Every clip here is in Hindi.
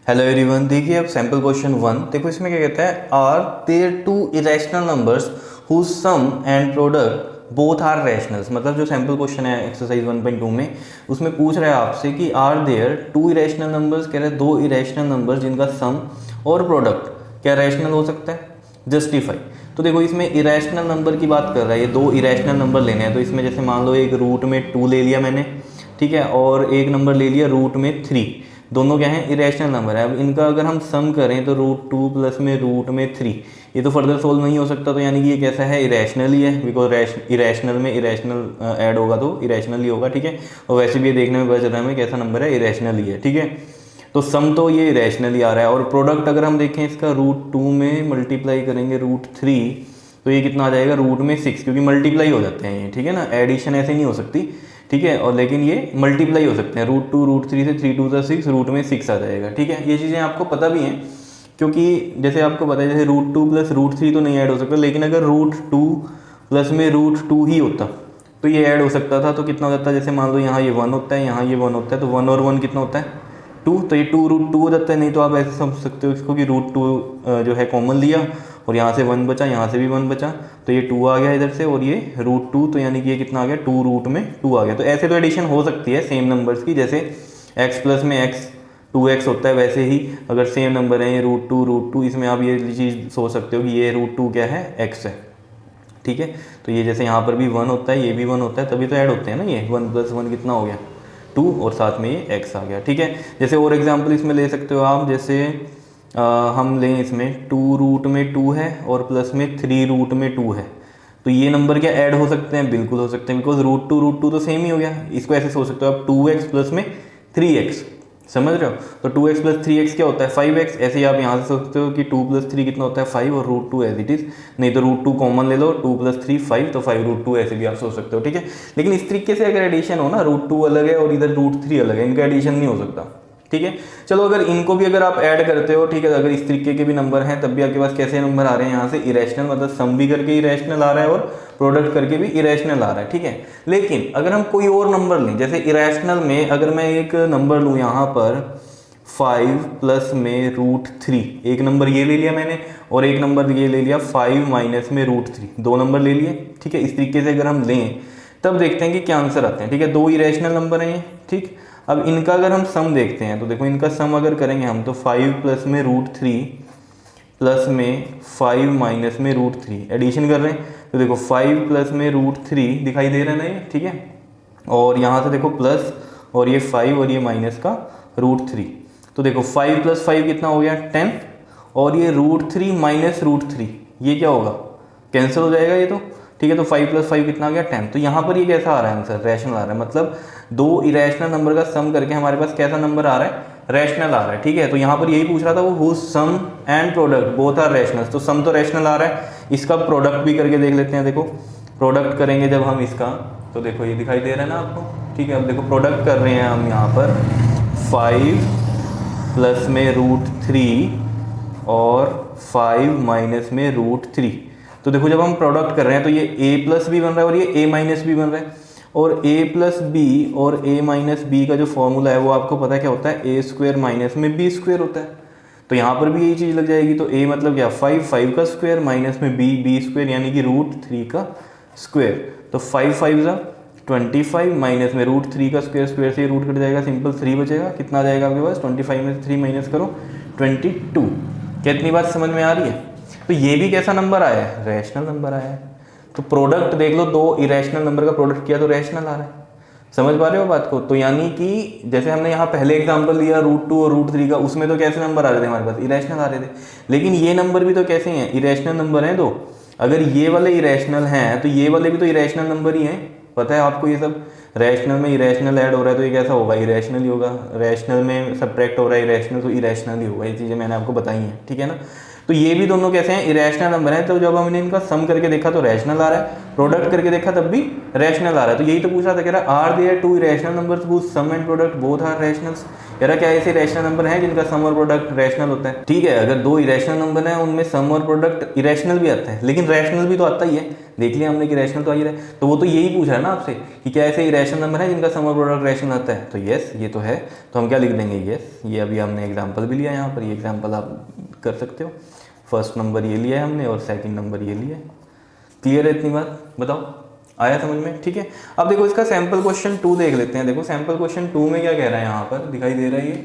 हेलो एवरीवन, देखिए अब सैम्पल क्वेश्चन 1 देखो, इसमें क्या कहता है, are there two irrational numbers whose sum and product both are rationals. मतलब जो सैम्पल क्वेश्चन है एक्सरसाइज 1.2 में, उसमें पूछ रहा है आपसे कि are there two irrational numbers, कह रहे हैं दो इरेशनल नंबर्स जिनका सम और प्रोडक्ट क्या रैशनल हो सकता है, जस्टिफाई। तो देखो इसमें इरेशनल नंबर की बात कर रहा है, ये दो इरेशनल नंबर लेने हैं। तो इसमें जैसे मान लो एक रूट में 2 ले लिया मैंने, ठीक है, और एक नंबर ले लिया रूट में 3। दोनों क्या हैं, इरेशनल नंबर है। अब इनका अगर हम सम करें तो √2 प्लस में रूट में 3, ये तो फर्दर सोल्व नहीं हो सकता। तो यानी कि ये कैसा है, इरेशनल ही है, बिकॉज इरेशनल में इरेशनल ऐड होगा तो इरेशनल ही होगा, ठीक है। और वैसे भी ये देखने में पता चल रहा है हमें कैसा नंबर है, इरेशनल ही है, ठीक है। तो सम तो ये इरेशनल ही आ रहा है, और प्रोडक्ट अगर हम देखें इसका √2 में मल्टीप्लाई करेंगे √3, तो ये कितना आ जाएगा, रूट में 6, क्योंकि मल्टीप्लाई हो जाते हैं ये, ठीक है ना। एडिशन ऐसे नहीं हो सकती, ठीक है। और लेकिन ये मल्टीप्लाई हो सकते हैं, √2 √3 से 3 2 6, रूट में 6 आ जाएगा, ठीक है। ये चीज़ें आपको पता भी हैं, क्योंकि जैसे आपको पता है जैसे √2 प्लस √3 तो नहीं ऐड हो सकता, लेकिन अगर √2 प्लस में √2 ही होता तो ये ऐड हो सकता था। तो कितना हो जाता है, जैसे मान लो यहाँ ये 1 होता है, यहाँ ये 1 होता है, तो 1 और 1 कितना होता है, 2। तो ये 2 √2 हो जाता है। नहीं तो आप ऐसे समझ सकते हो इसको कि √2 जो है कॉमन लिया और यहाँ से 1 बचा, यहाँ से भी 1 बचा, तो ये 2 आ गया इधर से, और ये √2, तो यानी कि ये कितना आ गया, 2 रूट में 2 आ गया। तो ऐसे तो एडिशन हो सकती है सेम नंबर्स की, जैसे x प्लस में x 2x होता है, वैसे ही अगर सेम नंबर है ये √2, इसमें आप ये चीज़ सोच सकते हो कि ये √2 क्या है, x है, ठीक है। तो ये जैसे यहाँ पर भी 1 होता है, ये भी 1 होता है, तभी तो ऐड होते हैं ना। ये 1 + 1 कितना हो गया, 2, और साथ में ये x आ गया, ठीक है। जैसे और एग्जाम्पल इसमें ले सकते हो आप, जैसे हम लें इसमें 2 रूट में 2 है और प्लस में 3 रूट में 2 है, तो ये नंबर क्या ऐड हो सकते हैं, बिल्कुल हो सकते हैं, बिकॉज √2 तो सेम ही हो गया। इसको ऐसे सोच सकते हो आप, 2x प्लस में 3x, समझ रहे हो। तो 2x प्लस 3x क्या होता है, 5x। ऐसे ही आप यहाँ से सोचते हो कि 2 + 3 कितना होता है, 5, और √2 एज इट इज। नहीं तो √2 कॉमन ले लो, 2 + 3 5, तो 5 √2 ऐसे भी आप सोच सकते हो, ठीक है। लेकिन इस तरीके से अगर एडिशन हो ना, √2 अलग है और इधर √3 अलग है, इनका एडिशन नहीं हो सकता, ठीक है। चलो अगर इनको भी अगर आप ऐड करते हो, ठीक है, अगर इस तरीके के भी नंबर हैं, तब भी आपके पास कैसे नंबर आ रहे हैं, यहाँ से इरेशनल, मतलब सम भी करके इरेशनल आ रहा है और प्रोडक्ट करके भी इरेशनल आ रहा है, ठीक है। लेकिन अगर हम कोई और नंबर लें, जैसे इरेशनल में अगर मैं एक नंबर लूँ यहाँ पर 5 प्लस में √3, एक नंबर ये ले लिया मैंने, और एक नंबर ये ले लिया 5 माइनस में √3, दो नंबर ले लिए, ठीक है। इस तरीके से अगर हम लें तब देखते हैं कि क्या आंसर आते हैं, ठीक है। दो इरेशनल नंबर हैं ये, ठीक। अब इनका अगर हम सम देखते हैं तो देखो इनका सम अगर करेंगे हम, तो 5 प्लस में √3 प्लस में 5 माइनस में √3, एडिशन कर रहे हैं। तो देखो 5 प्लस में √3 दिखाई दे रहा है ना ये, ठीक है। और यहाँ से देखो प्लस, और ये 5 और ये माइनस का √3। तो देखो 5 + 5 कितना हो गया, 10, और ये √3 माइनस √3, ये क्या होगा, कैंसिल हो जाएगा ये तो, ठीक है। तो 5 + 5 कितना आ गया, 10। तो यहाँ पर ये कैसा आ रहा है आंसर, रैशनल आ रहा है। मतलब दो इरेशनल नंबर का सम करके हमारे पास कैसा नंबर आ रहा है, रैशनल आ रहा है, ठीक है। तो यहाँ पर यही पूछ रहा था वो, whose sum and product both are rational. तो सम तो रैशनल आ रहा है, इसका प्रोडक्ट भी करके देख लेते हैं। देखो प्रोडक्ट करेंगे जब हम इसका, तो देखो ये दिखाई दे रहा है ना आपको, ठीक है। अब देखो प्रोडक्ट कर रहे हैं हम यहाँ पर 5 प्लस में √3 और 5 माइनस में √3। तो देखो जब हम प्रोडक्ट कर रहे हैं तो ये a प्लस बी बन रहा है और ये a माइनस बी बन रहा है, और a प्लस बी और a माइनस बी का जो फॉर्मूला है वो आपको पता है क्या होता है, a² माइनस में b² होता है। तो यहाँ पर भी यही चीज़ लग जाएगी। तो a मतलब क्या, 5 का स्क्वायर, माइनस में b² यानी कि √3 का स्क्वायर। तो 5 5 25, माइनस में √3 का स्क्वायर, स्क्वायर से रूट कट जाएगा, सिंपल 3 बचेगा। कितना आ जाएगा आपके पास, 25 में से 3 माइनस करो 22। क्या इतनी बात समझ में आ रही है। तो ये भी कैसा नंबर आया है, रैशनल नंबर आया है। तो प्रोडक्ट देख लो, दो इरेशनल नंबर का प्रोडक्ट किया तो रैशनल आ रहा है, समझ पा रहे हो बात को। तो यानी कि जैसे हमने यहाँ पहले एग्जांपल लिया √2 और √3 का, उसमें तो कैसे नंबर आ रहे थे हमारे पास, इरेशनल आ रहे थे। लेकिन ये नंबर भी तो कैसे हैं, इरेशनल नंबर हैं। तो अगर ये वाले इरेशनल हैं तो ये वाले भी तो इरेशनल नंबर ही हैं, पता है आपको ये सब। रैशनल में इरेशनल ऐड हो रहा है तो ये कैसा होगा, इरेशनल ही होगा। रैशनल में सब्ट्रैक्ट हो रहा है इरेशनल, तो इरेशनल ही होगा। ये चीज़ें मैंने आपको बताई हैं, ठीक है ना। तो ये भी दोनों कैसे हैं, इरेशनल नंबर हैं। तो जब हमने इनका सम करके देखा तो रैशनल आ रहा है, प्रोडक्ट करके देखा तब भी रैशनल आ रहा है। तो यही तो पूछ रहा था, कह रहा are there two irrational numbers whose sum and product both are rationals. कह रहा क्या ऐसे रैशनल नंबर हैं जिनका सम और प्रोडक्ट रैशनल होता है। ठीक है, अगर दो इरेशनल नंबर हैं उनमें सम और प्रोडक्ट इरेशनल भी आता है, लेकिन रैशनल भी तो आता ही है। देख लिया हमने कि रैशनल तो आ ही रहा है। तो वो तो यही पूछ रहा है ना आपसे कि क्या ऐसे इरेशनल नंबर है जिनका सम और प्रोडक्ट रैशनल आता है। तो यस ये तो है। तो हम क्या लिख देंगे, यस। ये अभी हमने एग्जाम्पल भी लिया यहाँ पर, ये एग्जाम्पल आप कर सकते हो। फर्स्ट नंबर ये लिया है हमने और सेकंड नंबर ये लिया है। क्लियर है इतनी बात, बताओ आया समझ में? ठीक है, अब देखो इसका सैम्पल क्वेश्चन 2 देख लेते हैं। देखो सैम्पल क्वेश्चन 2 में क्या कह रहा है, यहाँ पर दिखाई दे रहा है ये।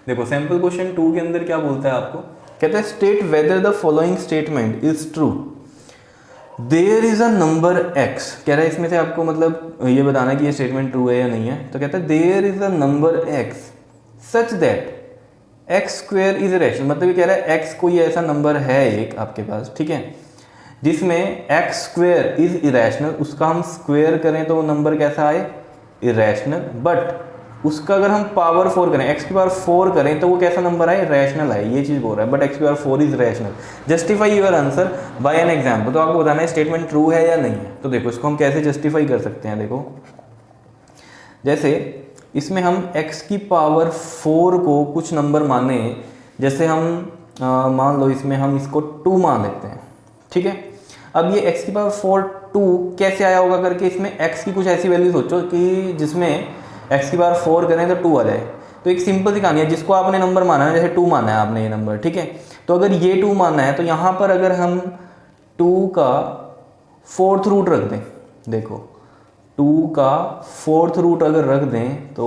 देखो सैम्पल क्वेश्चन 2 के अंदर क्या बोलता है आपको, कहता है state whether the following statement is true, there is a number x. कह रहा है इसमें से आपको मतलब ये बताना कि ये स्टेटमेंट ट्रू है या नहीं है। तो कहता है there is a number x such that x square is rational. मतलब ये कह रहा है एक्स कोई ऐसा नंबर है एक आपके पास, ठीक है, जिसमें एक्स स्क्वेयर इज इरेशनल, उसका हम स्क्वेयर करें तो वो नंबर कैसा आए, इरेशनल। बट उसका अगर हम पावर 4 करें, एक्स की पावर 4 करें तो वो कैसा नंबर आए, रैशनल आए। ये चीज़ बोल रहा है, बट एक्स की power 4 is rational. Justify your answer by an example. तो आपको बताना है स्टेटमेंट ट्रू है या नहीं है। तो देखो इसको हम कैसे जस्टिफाई कर सकते हैं। देखो जैसे इसमें हम x की पावर 4 को कुछ नंबर माने, जैसे हम मान लो इसमें हम इसको 2 मान लेते हैं, ठीक है। अब ये x की पावर 4 2 कैसे आया होगा करके, इसमें x की कुछ ऐसी वैल्यू सोचो कि जिसमें x की पावर 4 करें तो 2 आ जाए। तो एक सिंपल सी कहानी है, जिसको आपने नंबर माना है, जैसे 2 माना है आपने ये नंबर, ठीक है। तो अगर ये 2 माना है तो यहाँ पर अगर हम 2 का 4th रूट रख दें, देखो 2 का 4th रूट अगर रख दें तो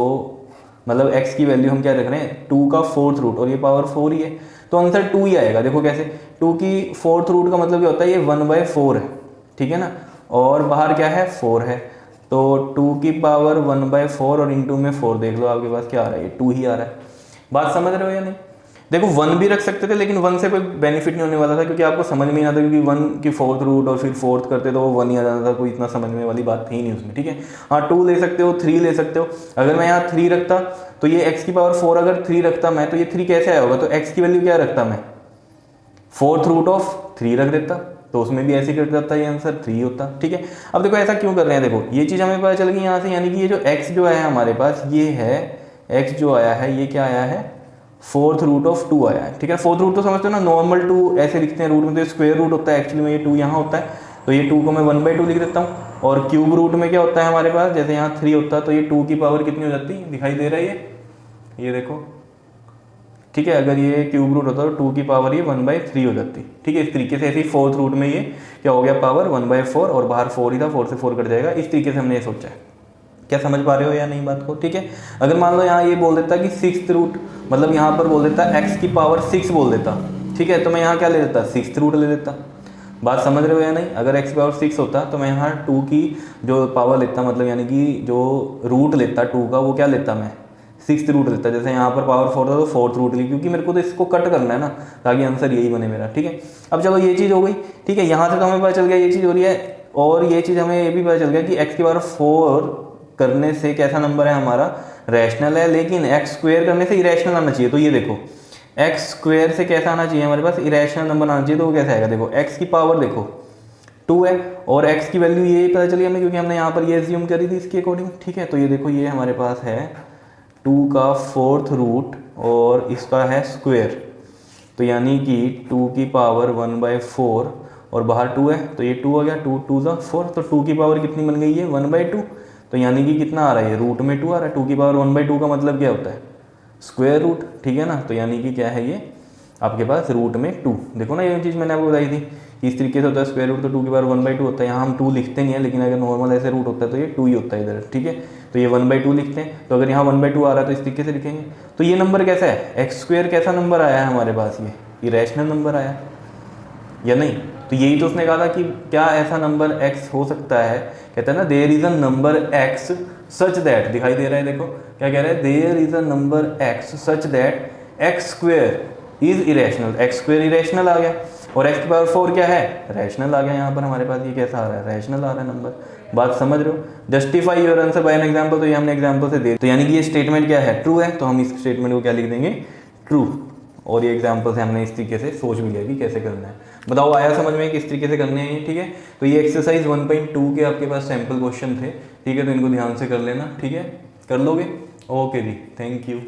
मतलब x की वैल्यू हम क्या रख रहे हैं, 2 का 4th रूट, और ये पावर 4 ही है तो आंसर 2 ही आएगा। देखो कैसे, 2 की 4th रूट का मतलब क्या होता है, ये 1/4 है, ठीक है ना, और बाहर क्या है 4 है। तो 2 की पावर 1/4 और इंटू में 4 देख लो आपके पास क्या आ रहा है, ये 2 ही आ रहा है। बात समझ रहे हो या नहीं? देखो 1 भी रख सकते थे, लेकिन 1 से कोई बेनिफिट नहीं होने वाला था क्योंकि आपको समझ में नहीं आता, क्योंकि 1 की 4th रूट और फिर 4th करते तो वो 1 ही आ जाता था, कोई इतना समझने वाली बात थी नहीं उसमें, ठीक है। हाँ 2 ले सकते हो, 3 ले सकते हो। अगर मैं यहाँ 3 रखता तो ये x की पावर 4 अगर 3 रखता मैं, तो ये 3 कैसे आया होगा, तो x की वैल्यू क्या रखता मैं, 4th रूट ऑफ 3 रख देता, तो उसमें भी ऐसे कर देता, ये आंसर 3 होता, ठीक है। अब देखो ऐसा क्यों कर रहे हैं, देखो ये चीज़ हमें पता चल गई यहाँ से, यानी कि ये जो x जो आया है हमारे पास, ये है x जो आया है, ये क्या आया है, 4th रूट ऑफ 2 आया है, ठीक है। 4th रूट तो समझते हो ना, नॉर्मल 2 ऐसे लिखते हैं रूट में, तो स्क्वायर रूट होता है एक्चुअली में, ये 2 यहाँ होता है, तो ये 2 को मैं 1/2 लिख देता हूँ। और क्यूब रूट में क्या होता है हमारे पास, जैसे यहाँ 3 होता है तो ये 2 की पावर कितनी हो जाती है, दिखाई दे रहा है ये देखो, ठीक है। अगर ये क्यूब रूट होता तो 2 की पावर ये 1/3 हो जाती, ठीक है। इस तरीके से ऐसे 4th रूट में ये क्या हो गया, पावर 1/4, और बाहर 4 ही था, 4 से 4 कट जाएगा। इस तरीके से हमने ये सोचा है। क्या समझ पा रहे हो या नहीं बात को, ठीक है। अगर मान लो यहाँ ये बोल देता कि 6th रूट, मतलब यहाँ पर बोल देता x की पावर 6 बोल देता, ठीक है, तो मैं यहाँ क्या ले लेता, 6th रूट ले लेता। बात समझ रहे हो या नहीं? अगर x की पावर 6 होता तो मैं यहाँ 2 की जो पावर लेता, मतलब यानी कि जो रूट लेता 2 का, वो क्या लेता मैं, 6th रूट लेता। जैसे यहाँ पर पावर 4 था तो 4th रूट ली, क्योंकि मेरे को तो इसको कट करना है ना, ताकि आंसर यही बने मेरा, ठीक है। अब चलो ये चीज़ हो गई, ठीक है। यहाँ से तो हमें पता चल गया ये चीज़ हो रही है, और ये चीज़ हमें ये भी पता चल गया कि x की पावर 4 करने से कैसा नंबर है हमारा, रैशनल है, लेकिन एक्स स्क्वायर करने से इरेशनल आना चाहिए। तो ये देखो एक्स स्क्वायर से कैसा आना चाहिए हमारे पास, इरेशनल नंबर आना चाहिए। तो वो कैसे आएगा, देखो एक्स की पावर देखो 2 है, और एक्स की वैल्यू ये पता चली हमें क्योंकि हमने यहाँ पर ये एज्यूम करी थी इसके अकॉर्डिंग, ठीक है। तो ये देखो ये हमारे पास है 2 का 4th रूट और इसका है स्क्वायर, तो यानी कि 2 की पावर 1/4 और बाहर 2 है, तो ये 2 हो गया, 2 2 4, तो 2 की पावर कितनी बन गई है, 1/2। तो यानी कि कितना आ रहा है, रूट में 2 आ रहा है। 2 की पावर 1/2 का मतलब क्या होता है, स्क्वायर रूट, ठीक है ना। तो यानी कि क्या है ये आपके पास रूट में 2। देखो ना ये चीज़ मैंने आपको बताई थी कि इस तरीके से होता है स्क्वायर रूट, तो 2 की पावर 1/2 होता है। यहाँ हम 2 लिखते नहीं है, लेकिन अगर नॉर्मल ऐसे रूट होता है तो ये 2 ही होता है इधर, ठीक है। तो ये 1/2 लिखते हैं, तो अगर यहाँ 1/2 आ रहा है तो इस तरीके से लिखेंगे। तो ये नंबर कैसा है, एक्स स्क्वायर कैसा नंबर आया है हमारे पास, ये रैशनल नंबर आया या नहीं। तो यही तो उसने कहा था कि क्या ऐसा नंबर x हो सकता है, कहता है ना there is a number x such that, दिखाई दे रहा है देखो क्या कह रहा है, there is a number x such that x square is irrational. x square irrational आ गया, और x की पावर 4 क्या है, रैशनल आ गया। यहाँ पर हमारे पास ये कैसा आ रहा है, रैशनल आ रहा है नंबर। बात समझ रहे हो? Justify your answer by an example, तो ये हमने एग्जाम्पल से दे, तो यानी कि ये स्टेटमेंट क्या है, ट्रू है, तो हम इस स्टेटमेंट को क्या लिख देंगे, ट्रू। और ये एग्जाम्पल से हमने इस तरीके से सोच भी लिया कि कैसे करना है। बताओ आया समझ में किस तरीके से करने हैं ये, ठीक है। तो ये एक्सरसाइज 1.2 के आपके पास सैम्पल क्वेश्चन थे, ठीक है, तो इनको ध्यान से कर लेना, ठीक है, कर लोगे। ओके जी, थैंक यू।